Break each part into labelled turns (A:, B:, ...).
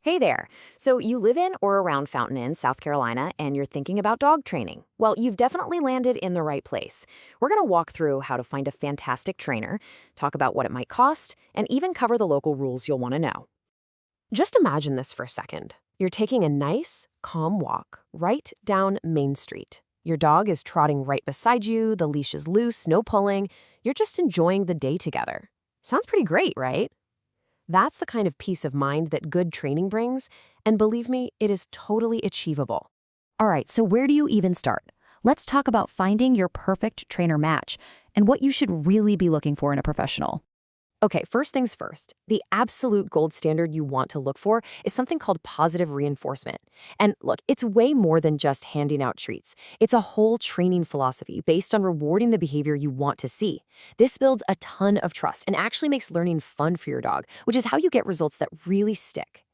A: Hey there. So you live in or around Fountain Inn, South Carolina, and you're thinking about dog training. Well, you've definitely landed in the right place. We're going to walk through how to find a fantastic trainer, talk about what it might cost, and even cover the local rules you'll want to know. Just imagine this for a second. You're taking a nice, calm walk right down Main Street. Your dog is trotting right beside you, the leash is loose, no pulling. You're just enjoying the day together. Sounds pretty great, right? That's the kind of peace of mind that good training brings, and believe me, it is totally achievable.
B: All right, so where do you even start? Let's talk about finding your perfect trainer match and what you should really be looking for in a professional.
A: Okay, first things first, the absolute gold standard you want to look for is something called positive reinforcement. And look, it's way more than just handing out treats. It's a whole training philosophy based on rewarding the behavior you want to see. This builds a ton of trust and actually makes learning fun for your dog, which is how you get results that really stick.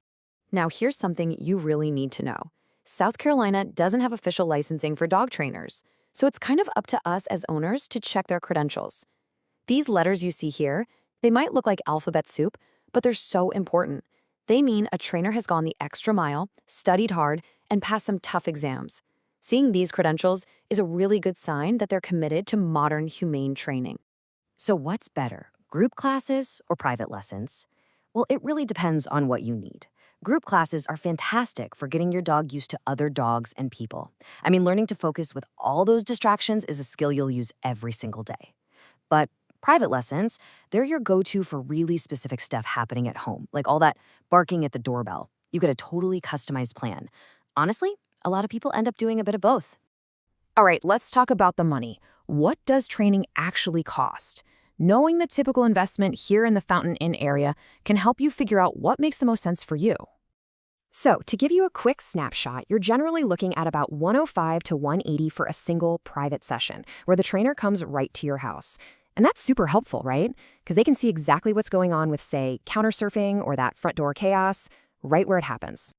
A: Now, here's something you really need to know. South Carolina doesn't have official licensing for dog trainers, so it's kind of up to us as owners to check their credentials. These letters you see here, they might look like alphabet soup, but they're so important. They mean a trainer has gone the extra mile, studied hard, and passed some tough exams. Seeing these credentials is a really good sign that they're committed to modern, humane training.
B: So what's better, group classes or private lessons? Well, it really depends on what you need. Group classes are fantastic for getting your dog used to other dogs and people. Learning to focus with all those distractions is a skill you'll use every single day. But private lessons, they're your go-to for really specific stuff happening at home, like all that barking at the doorbell. You get a totally customized plan. Honestly, a lot of people end up doing a bit of both.
A: All right, let's talk about the money. What does training actually cost? Knowing the typical investment here in the Fountain Inn area can help you figure out what makes the most sense for you. So, to give you a quick snapshot, you're generally looking at about $105 to $180 for a single private session, where the trainer comes right to your house. And that's super helpful, right? Because they can see exactly what's going on with, say, counter surfing or that front door chaos, right where it happens.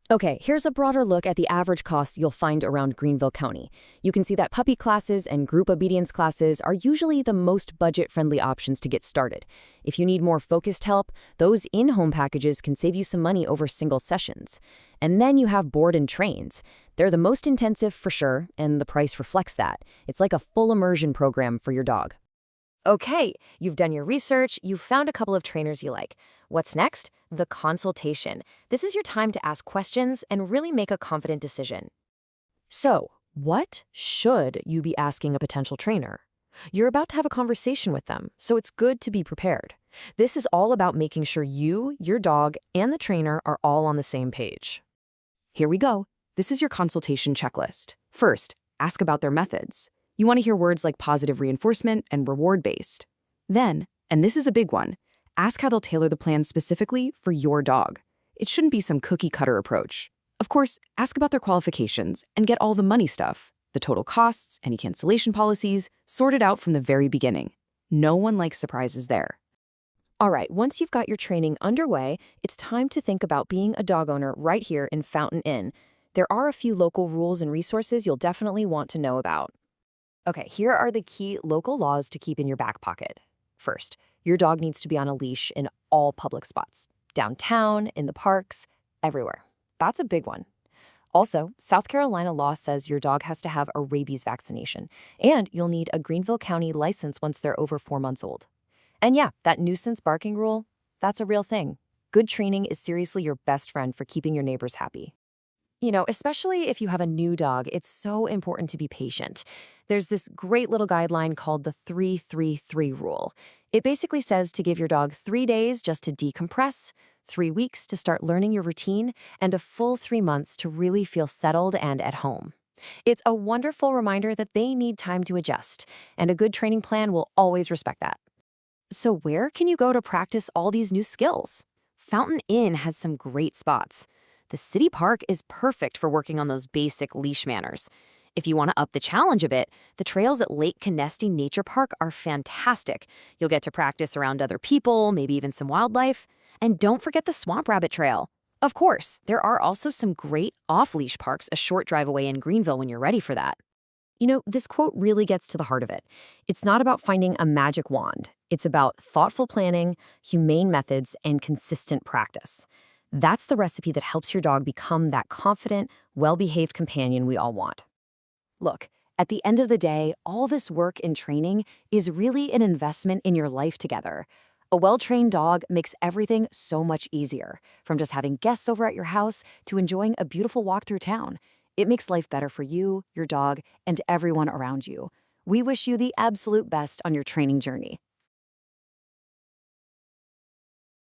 A: Okay, here's a broader look at the average costs you'll find around Greenville County. You can see that puppy classes and group obedience classes are usually the most budget-friendly options to get started. If you need more focused help, those in-home packages can save you some money over single sessions. And then you have board and trains. They're the most intensive for sure, and the price reflects that. It's like a full immersion program for your dog. Okay, you've done your research, you've found a couple of trainers you like. What's next? The consultation. This is your time to ask questions and really make a confident decision. So, what should you be asking a potential trainer? You're about to have a conversation with them, so it's good to be prepared. This is all about making sure you, your dog, and the trainer are all on the same page. Here we go. This is your consultation checklist. First, ask about their methods. You want to hear words like positive reinforcement and reward-based. Then, and this is a big one, ask how they'll tailor the plan specifically for your dog. It shouldn't be some cookie-cutter approach. Of course, ask about their qualifications and get all the money stuff, the total costs, any cancellation policies, sorted out from the very beginning. No one likes surprises there. All right, once you've got your training underway, it's time to think about being a dog owner right here in Fountain Inn. There are a few local rules and resources you'll definitely want to know about. Okay, here are the key local laws to keep in your back pocket. First, your dog needs to be on a leash in all public spots. Downtown, in the parks, everywhere. That's a big one. Also, South Carolina law says your dog has to have a rabies vaccination, and you'll need a Greenville County license once they're over 4 months old. And yeah, that nuisance barking rule, that's a real thing. Good training is seriously your best friend for keeping your neighbors happy. Especially if you have a new dog, it's so important to be patient. There's this great little guideline called the 3-3-3 rule. It basically says to give your dog 3 days just to decompress, 3 weeks to start learning your routine, and a full 3 months to really feel settled and at home. It's a wonderful reminder that they need time to adjust, and a good training plan will always respect that. So where can you go to practice all these new skills? Fountain Inn has some great spots. The city park is perfect for working on those basic leash manners. If you want to up the challenge a bit, the trails at Lake Canesti Nature Park are fantastic. You'll get to practice around other people, maybe even some wildlife. And don't forget the Swamp Rabbit Trail. Of course, there are also some great off-leash parks a short drive away in Greenville when you're ready for that. This quote really gets to the heart of it. It's not about finding a magic wand. It's about thoughtful planning, humane methods, and consistent practice. That's the recipe that helps your dog become that confident, well-behaved companion we all want.
B: Look, at the end of the day, all this work and training is really an investment in your life together. A well-trained dog makes everything so much easier, from just having guests over at your house to enjoying a beautiful walk through town. It makes life better for you, your dog, and everyone around you. We wish you the absolute best on your training journey.